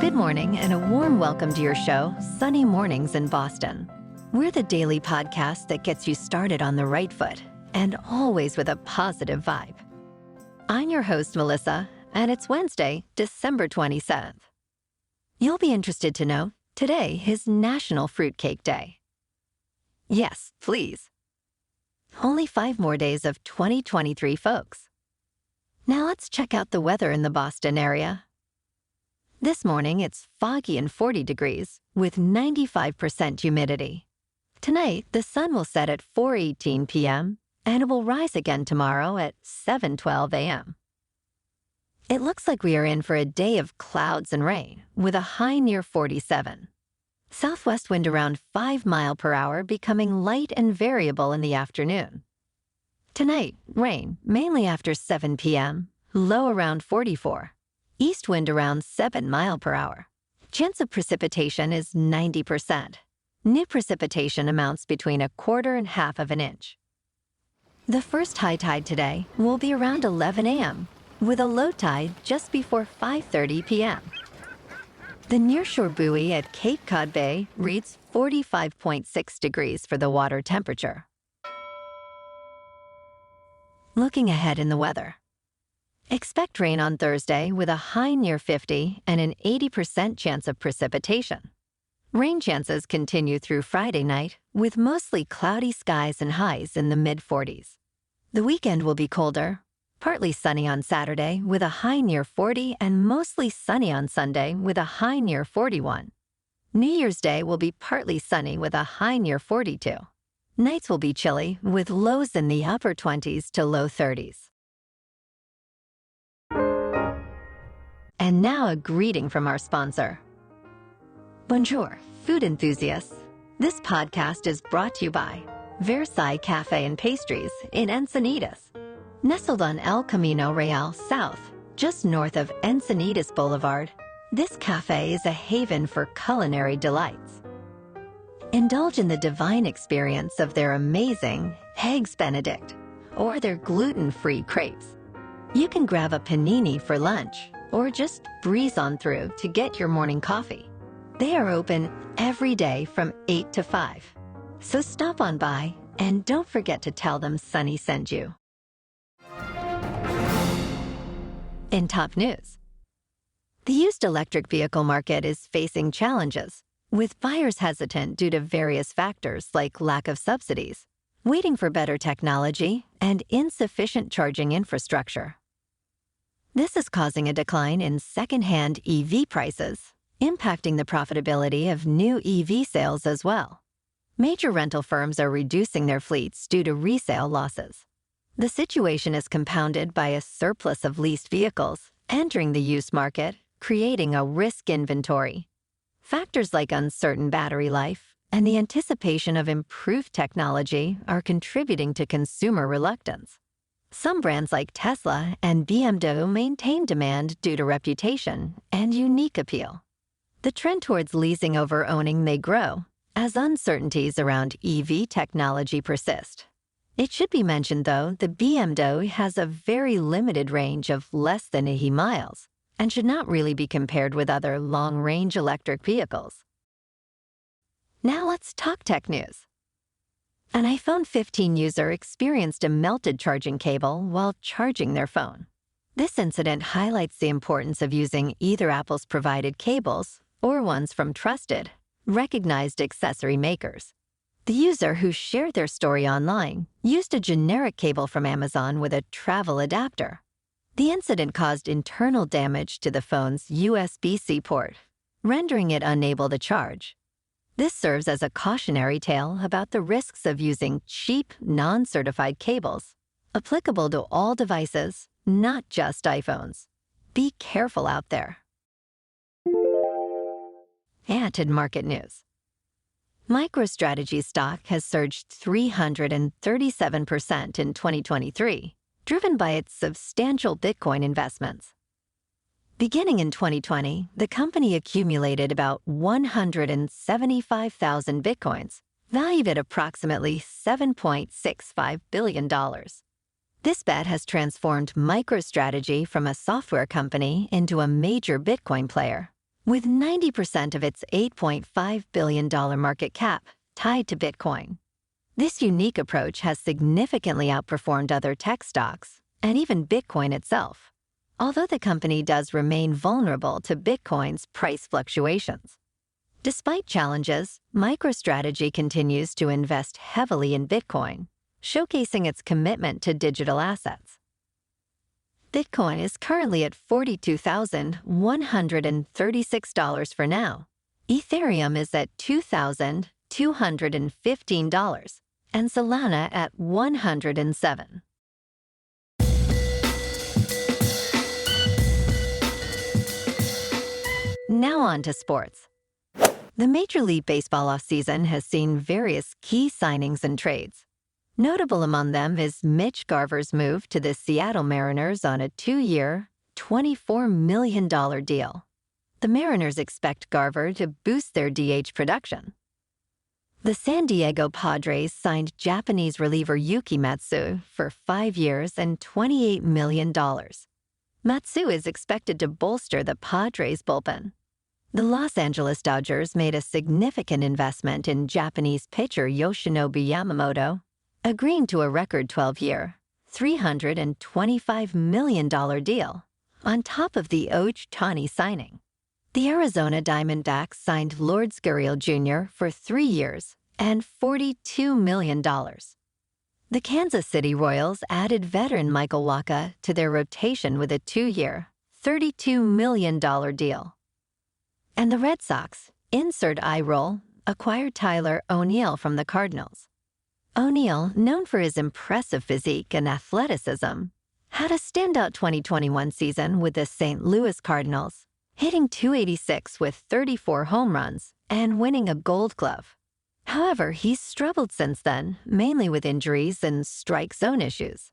Good morning and a warm welcome to your show, Sunny Mornings in Boston. We're the daily podcast that gets you started on the right foot and always with a positive vibe. I'm your host, Melissa, and it's Wednesday, December 27th. You'll be interested to know today is National Fruitcake Day. Yes, please. Only 5 more days of 2023, folks. Now let's check out the weather in the Boston area. This morning, it's foggy and 40 degrees with 95% humidity. Tonight, the sun will set at 4:18 p.m. and it will rise again tomorrow at 7:12 a.m. It looks like we are in for a day of clouds and rain with a high near 47. Southwest wind around 5 miles per hour, becoming light and variable in the afternoon. Tonight, rain, mainly after 7 p.m., low around 44. East wind around 7 miles per hour. Chance of precipitation is 90%. New precipitation amounts between 1/4 and 1/2 of an inch. The first high tide today will be around 11 a.m., with a low tide just before 5:30 p.m. The nearshore buoy at Cape Cod Bay reads 45.6 degrees for the water temperature. Looking ahead in the weather. Expect rain on Thursday with a high near 50 and an 80% chance of precipitation. Rain chances continue through Friday night with mostly cloudy skies and highs in the mid-40s. The weekend will be colder, partly sunny on Saturday with a high near 40 and mostly sunny on Sunday with a high near 41. New Year's Day will be partly sunny with a high near 42. Nights will be chilly with lows in the upper 20s to low 30s. And now a greeting from our sponsor. Bonjour, food enthusiasts. This podcast is brought to you by Versailles Cafe and Pastries in Encinitas. Nestled on El Camino Real South, just north of Encinitas Boulevard, this cafe is a haven for culinary delights. Indulge in the divine experience of their amazing Eggs Benedict or their gluten-free crepes. You can grab a panini for lunch or just breeze on through to get your morning coffee. They are open every day from 8 to 5. So stop on by and don't forget to tell them Sunny sent you. In top news, the used electric vehicle market is facing challenges, with buyers hesitant due to various factors like lack of subsidies, waiting for better technology, and insufficient charging infrastructure. This is causing a decline in second-hand EV prices, impacting the profitability of new EV sales as well. Major rental firms are reducing their fleets due to resale losses. The situation is compounded by a surplus of leased vehicles entering the used market, creating a risk inventory. Factors like uncertain battery life and the anticipation of improved technology are contributing to consumer reluctance. Some brands like Tesla and BMW maintain demand due to reputation and unique appeal. The trend towards leasing over owning may grow as uncertainties around EV technology persist. It should be mentioned, though, the BMW has a very limited range of less than 80 miles and should not really be compared with other long-range electric vehicles. Now let's talk tech news. An iPhone 15 user experienced a melted charging cable while charging their phone. This incident highlights the importance of using either Apple's provided cables or ones from trusted, recognized accessory makers. The user, who shared their story online, used a generic cable from Amazon with a travel adapter. The incident caused internal damage to the phone's USB-C port, rendering it unable to charge. This serves as a cautionary tale about the risks of using cheap, non-certified cables, applicable to all devices, not just iPhones. Be careful out there. And in market news. MicroStrategy stock has surged 337% in 2023, driven by its substantial Bitcoin investments. Beginning in 2020, the company accumulated about 175,000 Bitcoins, valued at approximately $7.65 billion. This bet has transformed MicroStrategy from a software company into a major Bitcoin player, with 90% of its $8.5 billion market cap tied to Bitcoin. This unique approach has significantly outperformed other tech stocks and even Bitcoin itself, although the company does remain vulnerable to Bitcoin's price fluctuations. Despite challenges, MicroStrategy continues to invest heavily in Bitcoin, showcasing its commitment to digital assets. Bitcoin is currently at $42,136 for now. Ethereum is at $2,215, and Solana at $107. Now on to sports. The Major League Baseball offseason has seen various key signings and trades. Notable among them is Mitch Garver's move to the Seattle Mariners on a 2-year, $24 million deal. The Mariners expect Garver to boost their DH production. The San Diego Padres signed Japanese reliever Yuki Matsu for 5 years and $28 million. Matsu is expected to bolster the Padres' bullpen. The Los Angeles Dodgers made a significant investment in Japanese pitcher Yoshinobu Yamamoto, agreeing to a record 12-year, $325 million deal, on top of the Ohtani signing. The Arizona Diamondbacks signed Lourdes Gurriel Jr. for 3 years and $42 million. The Kansas City Royals added veteran Michael Wacha to their rotation with a 2-year, $32 million deal. And the Red Sox, insert eye roll, acquired Tyler O'Neill from the Cardinals. O'Neill, known for his impressive physique and athleticism, had a standout 2021 season with the St. Louis Cardinals, hitting .286 with 34 home runs and winning a Gold Glove. However, he's struggled since then, mainly with injuries and strike zone issues.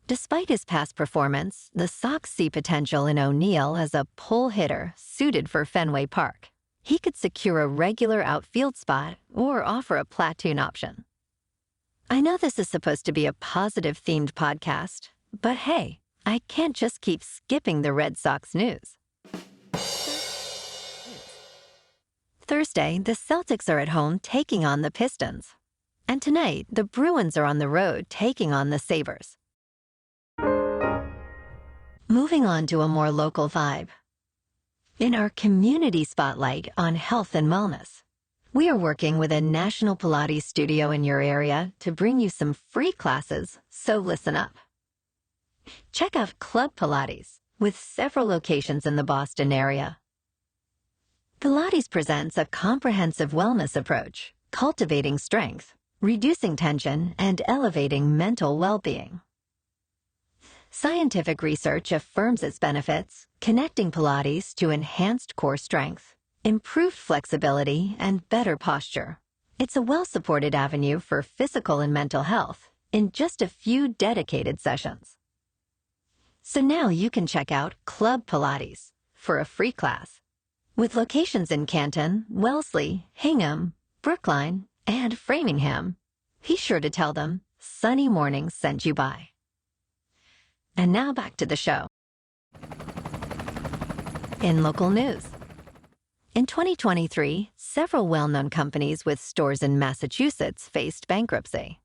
Despite his past performance, the Sox see potential in O'Neill as a pull hitter suited for Fenway Park. He could secure a regular outfield spot or offer a platoon option. I know this is supposed to be a positive-themed podcast, but hey, I can't just keep skipping the Red Sox news. Thursday, the Celtics are at home taking on the Pistons. And tonight, the Bruins are on the road taking on the Sabres. Moving on to a more local vibe. In our community spotlight on health and wellness, we are working with a national Pilates studio in your area to bring you some free classes, so listen up. Check out Club Pilates, with several locations in the Boston area. Pilates presents a comprehensive wellness approach, cultivating strength, reducing tension, and elevating mental well-being. Scientific research affirms its benefits, connecting Pilates to enhanced core strength, improved flexibility, and better posture. It's a well-supported avenue for physical and mental health in just a few dedicated sessions. So now you can check out Club Pilates for a free class. With locations in Canton, Wellesley, Hingham, Brookline, and Framingham, be sure to tell them Sunny Mornings sent you by. And now back to the show. In local news. In 2023, several well-known companies with stores in Massachusetts faced bankruptcy.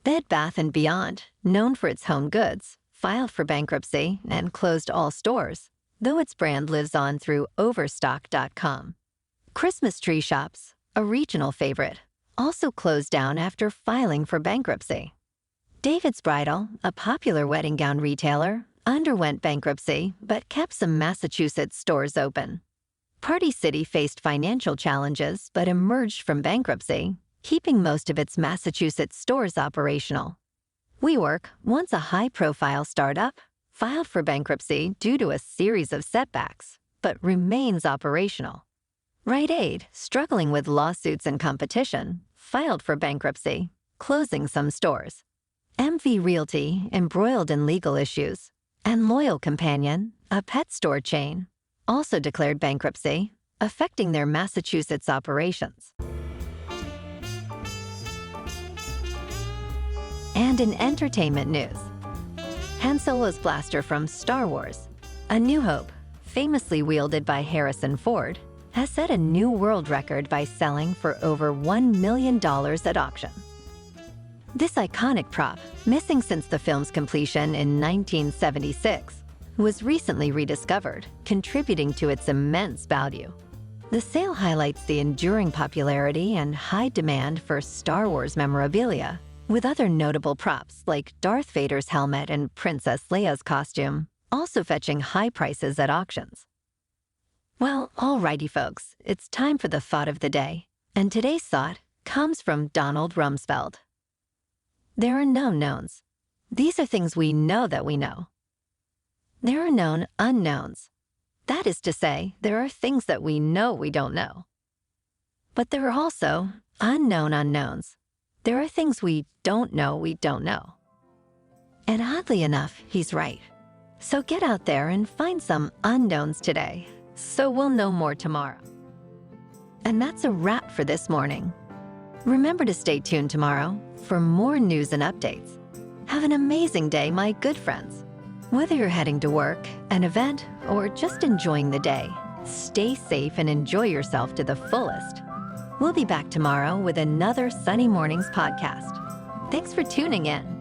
Bed Bath & Beyond, known for its home goods, filed for bankruptcy and closed all stores, though its brand lives on through Overstock.com. Christmas Tree Shops, a regional favorite, also closed down after filing for bankruptcy. David's Bridal, a popular wedding gown retailer, underwent bankruptcy but kept some Massachusetts stores open. Party City faced financial challenges but emerged from bankruptcy, keeping most of its Massachusetts stores operational. WeWork, once a high-profile startup, filed for bankruptcy due to a series of setbacks, but remains operational. Rite Aid, struggling with lawsuits and competition, filed for bankruptcy, closing some stores. MV Realty, embroiled in legal issues, and Loyal Companion, a pet store chain, also declared bankruptcy, affecting their Massachusetts operations. And in entertainment news, Han Solo's blaster from Star Wars, A New Hope, famously wielded by Harrison Ford, has set a new world record by selling for over $1 million at auction. This iconic prop, missing since the film's completion in 1976, was recently rediscovered, contributing to its immense value. The sale highlights the enduring popularity and high demand for Star Wars memorabilia, with other notable props like Darth Vader's helmet and Princess Leia's costume also fetching high prices at auctions. Well, alrighty folks, it's time for the thought of the day, and today's thought comes from Donald Rumsfeld. There are known knowns. These are things we know that we know. There are known unknowns. That is to say, there are things that we know we don't know. But there are also unknown unknowns. There are things we don't know. And oddly enough, he's right. So get out there and find some unknowns today, so we'll know more tomorrow. And that's a wrap for this morning. Remember to stay tuned tomorrow for more news and updates. Have an amazing day, my good friends. Whether you're heading to work, an event, or just enjoying the day, stay safe and enjoy yourself to the fullest. We'll be back tomorrow with another Sunny Mornings podcast. Thanks for tuning in.